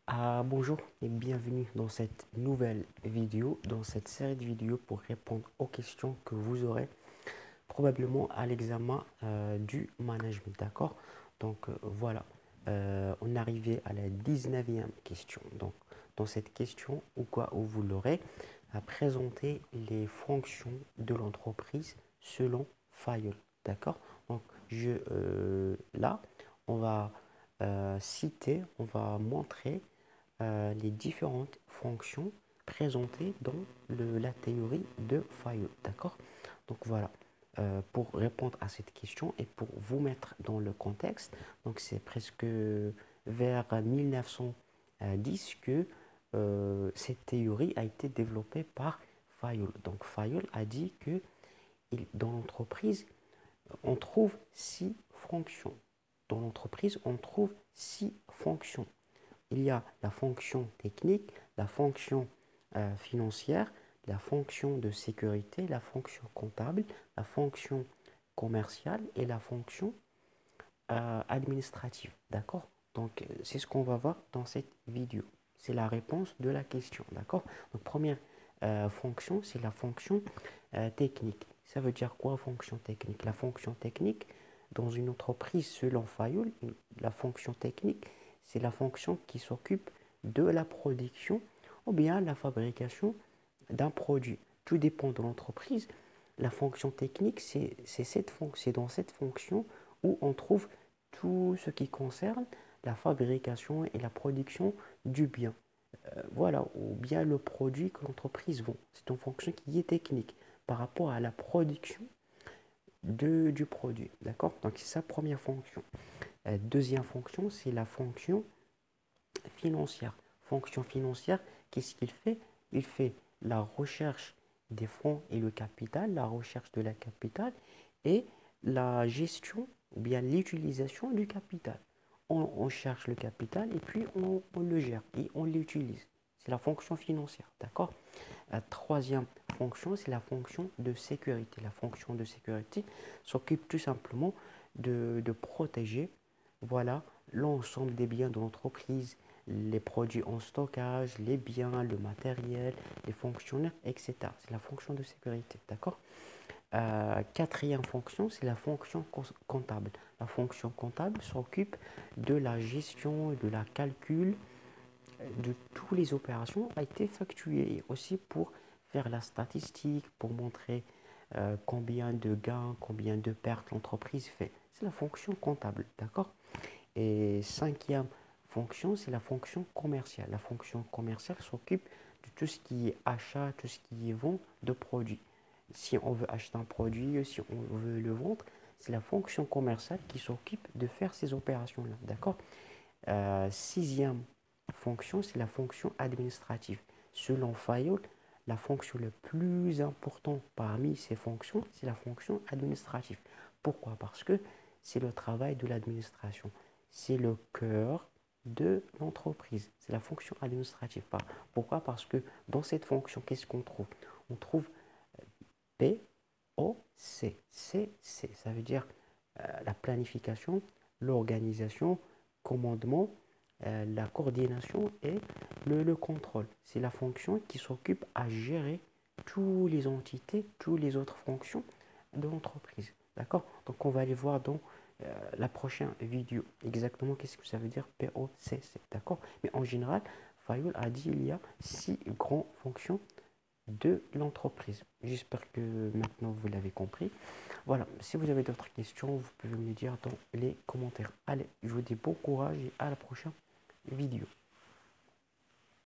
Bonjour et bienvenue dans cette nouvelle vidéo, dans cette série de vidéos pour répondre aux questions que vous aurez probablement à l'examen du management, d'accord? Donc voilà, on est arrivé à la 19e question. Donc dans cette question, où vous l'aurez, à présenter les fonctions de l'entreprise selon Fayol, d'accord? Donc là, on va on va montrer les différentes fonctions présentées dans la théorie de Fayol. D'accord? Donc voilà, pour répondre à cette question et pour vous mettre dans le contexte, donc c'est presque vers 1910 que cette théorie a été développée par Fayol. Donc Fayol a dit que dans l'entreprise, on trouve six fonctions. Dans l'entreprise, on trouve six fonctions. Il y a la fonction technique, la fonction financière, la fonction de sécurité, la fonction comptable, la fonction commerciale et la fonction administrative. D'accord? Donc, c'est ce qu'on va voir dans cette vidéo. C'est la réponse de la question. D'accord? Donc, première fonction, c'est la fonction technique. Ça veut dire quoi, fonction technique? La fonction technique, dans une entreprise selon Fayol, la fonction technique, c'est la fonction qui s'occupe de la production ou bien la fabrication d'un produit. Tout dépend de l'entreprise. La fonction technique, c'est dans cette fonction où on trouve tout ce qui concerne la fabrication et la production du bien. Voilà, ou bien le produit que l'entreprise vend. C'est une fonction qui est technique par rapport à la production du produit. D'accord? Donc, c'est sa première fonction. Deuxième fonction, c'est la fonction financière. Fonction financière, qu'est-ce qu'il fait? Il fait la recherche des fonds et le capital, la recherche de la capital et la gestion ou bien l'utilisation du capital. On cherche le capital et puis on le gère et on l'utilise. C'est la fonction financière, d'accord? La troisième fonction, c'est la fonction de sécurité. La fonction de sécurité s'occupe tout simplement de protéger, voilà, l'ensemble des biens de l'entreprise, les produits en stockage, les biens, le matériel, les fonctionnaires, etc. C'est la fonction de sécurité, d'accord? Quatrième fonction, c'est la fonction comptable. La fonction comptable s'occupe de la gestion, de la calcul de toutes les opérations a été effectuées, et aussi pour faire la statistique, pour montrer combien de gains, combien de pertes l'entreprise fait. C'est la fonction comptable, d'accord? Et cinquième fonction, c'est la fonction commerciale. La fonction commerciale s'occupe de tout ce qui est achat, tout ce qui est vente de produits. Si on veut acheter un produit, si on veut le vendre, c'est la fonction commerciale qui s'occupe de faire ces opérations-là. D'accord? Sixième fonction, c'est la fonction administrative. Selon Fayol, la fonction la plus importante parmi ces fonctions, c'est la fonction administrative. Pourquoi? Parce que c'est le travail de l'administration. C'est le cœur de l'entreprise. C'est la fonction administrative. Pourquoi? Parce que dans cette fonction, qu'est-ce qu'on trouve? On trouve P, O, C. C, ça veut dire la planification, l'organisation, commandement, la coordination et le contrôle. C'est la fonction qui s'occupe à gérer toutes les entités, toutes les autres fonctions de l'entreprise. D'accord? Donc on va aller voir dans la prochaine vidéo exactement qu'est-ce que ça veut dire POCC. D'accord? Mais en général, Fayol a dit qu'il y a 6 grandes fonctions de l'entreprise. J'espère que maintenant vous l'avez compris. Voilà, si vous avez d'autres questions, vous pouvez me le dire dans les commentaires. Allez, je vous dis bon courage et à la prochaine vidéo.